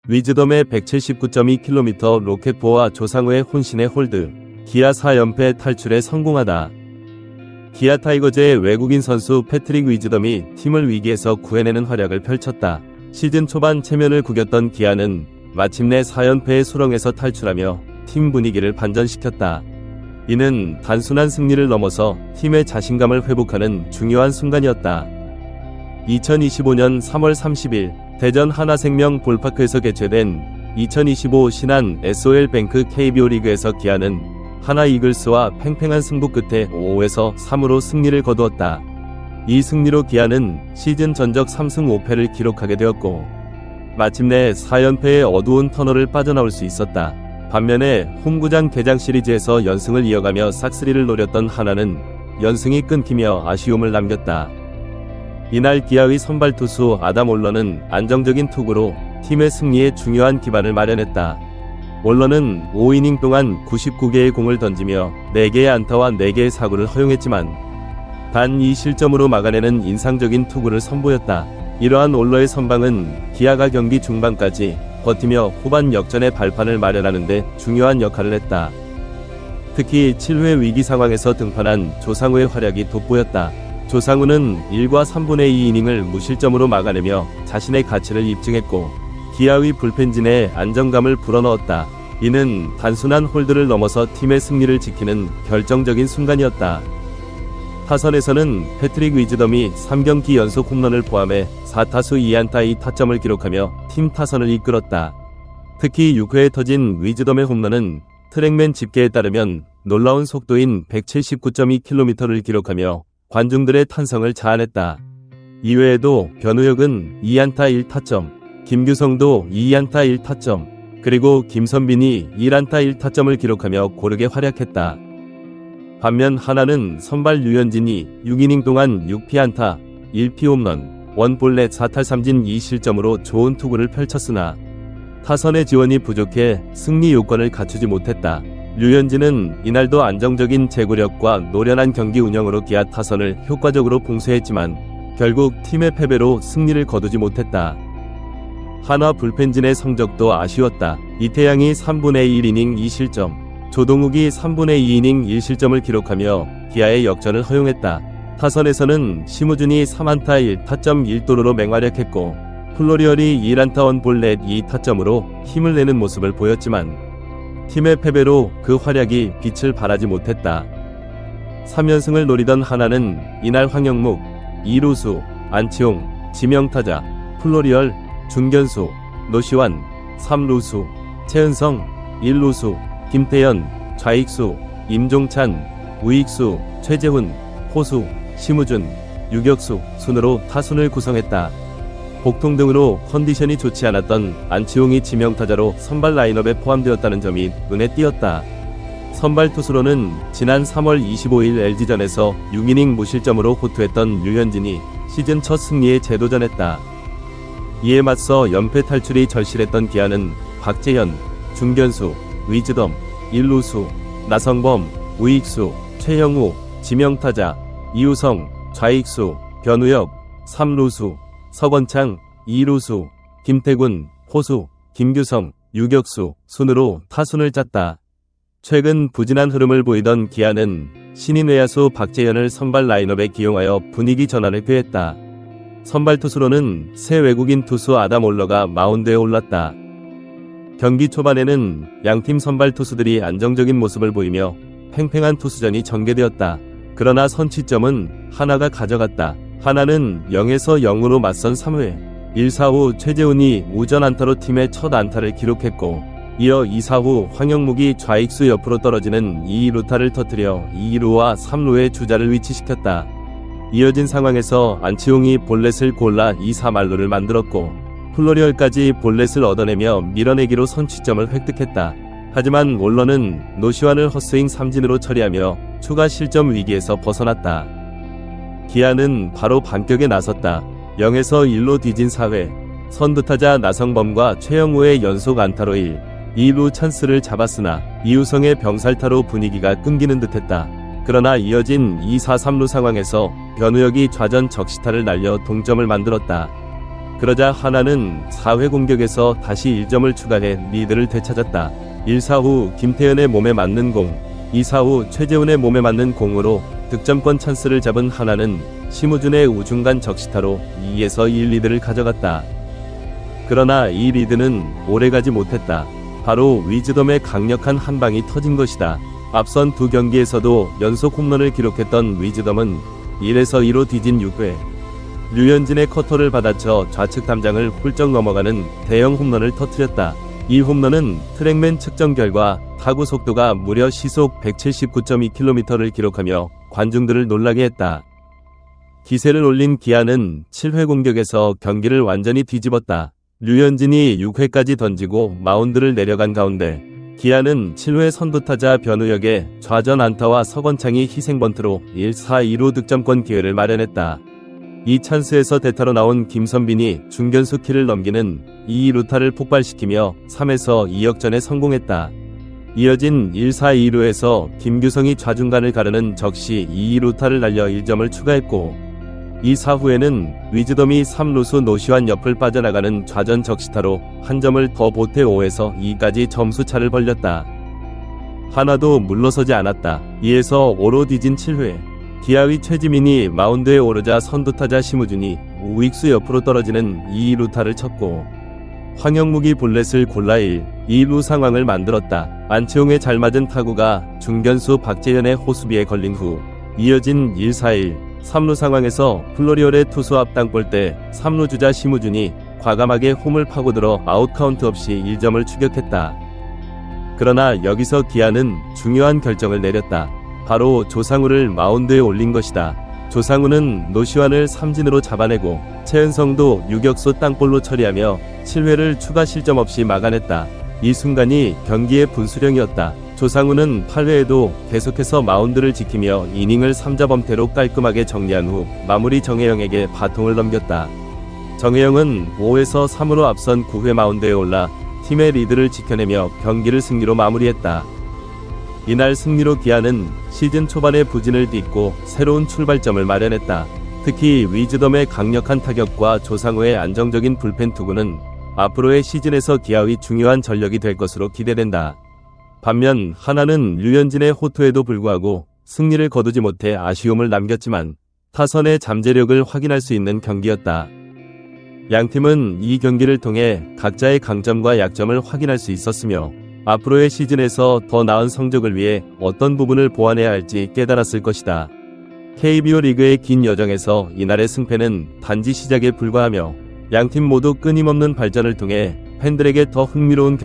위즈덤의 179.2km 로켓포와 조상우의 혼신의 홀드, 기아 4연패 탈출에 성공하다. 기아 타이거즈의 외국인 선수 패트릭 위즈덤이 팀을 위기에서 구해내는 활약을 펼쳤다. 시즌 초반 체면을 구겼던 기아는 마침내 4연패의 수렁에서 탈출하며 팀 분위기를 반전시켰다. 이는 단순한 승리를 넘어서 팀의 자신감을 회복하는 중요한 순간이었다. 2025년 3월 30일 대전 하나생명 볼파크에서 개최된 2025 신한 SOL뱅크 KBO 리그에서 기아는 하나 이글스와 팽팽한 승부 끝에 5에서 3으로 승리를 거두었다. 이 승리로 기아는 시즌 전적 3승 5패를 기록하게 되었고 마침내 4연패의 어두운 터널을 빠져나올 수 있었다. 반면에 홈구장 개장 시리즈에서 연승을 이어가며 싹쓸이를 노렸던 하나는 연승이 끊기며 아쉬움을 남겼다. 이날 기아의 선발 투수 아담 올런은 안정적인 투구로 팀의 승리에 중요한 기반을 마련했다. 올런은 5이닝 동안 99개의 공을 던지며 4개의 안타와 4개의 사구를 허용했지만 단 2실점으로 막아내는 인상적인 투구를 선보였다. 이러한 올러의 선방은 기아가 경기 중반까지 버티며 후반 역전의 발판을 마련하는 데 중요한 역할을 했다. 특히 7회 위기 상황에서 등판한 조상우의 활약이 돋보였다. 조상우는 1과 3분의 2 이닝을 무실점으로 막아내며 자신의 가치를 입증했고 기아의 불펜진에 안정감을 불어넣었다. 이는 단순한 홀드를 넘어서 팀의 승리를 지키는 결정적인 순간이었다. 타선에서는 패트릭 위즈덤이 3경기 연속 홈런을 포함해 4타수 2안타 2타점을 기록하며 팀 타선을 이끌었다. 특히 6회에 터진 위즈덤의 홈런은 트랙맨 집계에 따르면 놀라운 속도인 179.2km를 기록하며 관중들의 탄성을 자아냈다. 이외에도 변우혁은 2안타 1타점, 김규성도 2안타 1타점, 그리고 김선빈이 1안타 1타점을 기록하며 고르게 활약했다. 반면 하나는 선발 류현진이 6이닝 동안 6피안타, 1피홈런, 1볼넷 4탈 3진 2실점으로 좋은 투구를 펼쳤으나 타선의 지원이 부족해 승리 요건을 갖추지 못했다. 류현진은 이날도 안정적인 제구력과 노련한 경기 운영으로 기아 타선을 효과적으로 봉쇄했지만 결국 팀의 패배로 승리를 거두지 못했다. 한화 불펜진의 성적도 아쉬웠다. 이태양이 3분의 1이닝 2실점, 조동욱이 3분의 2이닝 1실점을 기록하며 기아의 역전을 허용했다. 타선에서는 심우준이 3안타 1타점 1도루로 맹활약했고 플로리얼이 1안타 1볼넷 2타점으로 힘을 내는 모습을 보였지만 팀의 패배로 그 활약이 빛을 발하지 못했다. 3연승을 노리던 하나는 이날 황영묵, 이루수, 안치홍, 지명타자, 플로리얼, 중견수, 노시환, 3루수, 최은성, 1루수, 김태현, 좌익수, 임종찬, 우익수, 최재훈, 호수, 심우준, 유격수 순으로 타순을 구성했다. 복통 등으로 컨디션이 좋지 않았던 안치홍이 지명타자로 선발 라인업에 포함되었다는 점이 눈에 띄었다. 선발 투수로는 지난 3월 25일 LG전에서 6이닝 무실점으로 호투했던 류현진이 시즌 첫 승리에 재도전했다. 이에 맞서 연패 탈출이 절실했던 기아는 박재현, 중견수, 위즈덤, 1루수, 나성범, 우익수, 최형우, 지명타자, 이우성, 좌익수, 변우혁, 3루수, 서건창, 2루수, 김태군, 호수, 김규성, 유격수 순으로 타순을 짰다. 최근 부진한 흐름을 보이던 기아는 신인 외야수 박재현을 선발 라인업에 기용하여 분위기 전환을 꾀했다. 선발 투수로는 새 외국인 투수 아담 올러가 마운드에 올랐다. 경기 초반에는 양팀 선발 투수들이 안정적인 모습을 보이며 팽팽한 투수전이 전개되었다. 그러나 선취점은 하나가 가져갔다. 하나는 0에서 0으로 맞선 3회 1사후 최재훈이 우전 안타로 팀의 첫 안타를 기록했고 이어 2사후 황영묵이 좌익수 옆으로 떨어지는 2루타를 터뜨려 2루와 3루의 주자를 위치시켰다. 이어진 상황에서 안치홍이 볼넷을 골라 2사 만루를 만들었고 플로리얼까지 볼넷을 얻어내며 밀어내기로 선취점을 획득했다. 하지만 올런은 노시환을 헛스윙 삼진으로 처리하며 추가 실점 위기에서 벗어났다. 기아는 바로 반격에 나섰다. 0에서 1로 뒤진 4회 선두타자 나성범과 최영우의 연속 안타로 1, 2루 찬스를 잡았으나 이우성의 병살타로 분위기가 끊기는 듯했다. 그러나 이어진 2-4-3루 상황에서 변우혁이 좌전 적시타를 날려 동점을 만들었다. 그러자 하나는 4회 공격에서 다시 1점을 추가해 리드를 되찾았다. 1사 후 김태현의 몸에 맞는 공, 2사 후 최재훈의 몸에 맞는 공으로 득점권 찬스를 잡은 하나는 심우준의 우중간 적시타로 2에서 1 리드를 가져갔다. 그러나 이 리드는 오래가지 못했다. 바로 위즈덤의 강력한 한 방이 터진 것이다. 앞선 두 경기에서도 연속 홈런을 기록했던 위즈덤은 1에서 2로 뒤진 6회 류현진의 커터를 받아쳐 좌측 담장을 훌쩍 넘어가는 대형 홈런을 터뜨렸다. 이 홈런은 트랙맨 측정 결과 타구 속도가 무려 시속 179.2km를 기록하며 관중들을 놀라게 했다. 기세를 올린 기아는 7회 공격에서 경기를 완전히 뒤집었다. 류현진이 6회까지 던지고 마운드를 내려간 가운데 기아는 7회 선두타자 변우혁의 좌전 안타와 서건창이 희생번트로 1-4-2루 득점권 기회를 마련했다. 이 찬스에서 대타로 나온 김선빈이 중견수 키를 넘기는 2루타를 폭발시키며 3에서 2역전에 성공했다. 이어진 1-4-2루에서 김규성이 좌중간을 가르는 적시 2루타를 날려 1점을 추가했고 2사 후에는 위즈덤이 3루수 노시환 옆을 빠져나가는 좌전 적시타로 한 점을 더 보태 5에서 2까지 점수차를 벌렸다. 하나도 물러서지 않았다. 2에서 5로 뒤진 7회 기아의 최지민이 마운드에 오르자 선두타자 심우준이 우익수 옆으로 떨어지는 2루타를 쳤고 황영묵이 볼넷을 골라 1-2루 상황을 만들었다. 안치홍의 잘 맞은 타구가 중견수 박재현의 호수비에 걸린 후 이어진 1-4-1 3루 상황에서 플로리올의 투수 앞 땅볼 때 3루 주자 심우준이 과감하게 홈을 파고들어 아웃카운트 없이 1점을 추격했다. 그러나 여기서 기아는 중요한 결정을 내렸다. 바로 조상우를 마운드에 올린 것이다. 조상우는 노시환을 삼진으로 잡아내고 최은성도 유격수 땅볼로 처리하며 7회를 추가 실점 없이 막아냈다. 이 순간이 경기의 분수령이었다. 조상우는 8회에도 계속해서 마운드를 지키며 이닝을 3자범퇴로 깔끔하게 정리한 후 마무리 정혜영에게 바통을 넘겼다. 정혜영은 5에서 3으로 앞선 9회 마운드에 올라 팀의 리드를 지켜내며 경기를 승리로 마무리했다. 이날 승리로 기아는 시즌 초반의 부진을 딛고 새로운 출발점을 마련했다. 특히 위즈덤의 강력한 타격과 조상우의 안정적인 불펜 투구는 앞으로의 시즌에서 기아의 중요한 전력이 될 것으로 기대된다. 반면 하나는 류현진의 호투에도 불구하고 승리를 거두지 못해 아쉬움을 남겼지만 타선의 잠재력을 확인할 수 있는 경기였다. 양팀은 이 경기를 통해 각자의 강점과 약점을 확인할 수 있었으며 앞으로의 시즌에서 더 나은 성적을 위해 어떤 부분을 보완해야 할지 깨달았을 것이다. KBO 리그의 긴 여정에서 이날의 승패는 단지 시작에 불과하며 양팀 모두 끊임없는 발전을 통해 팬들에게 더 흥미로운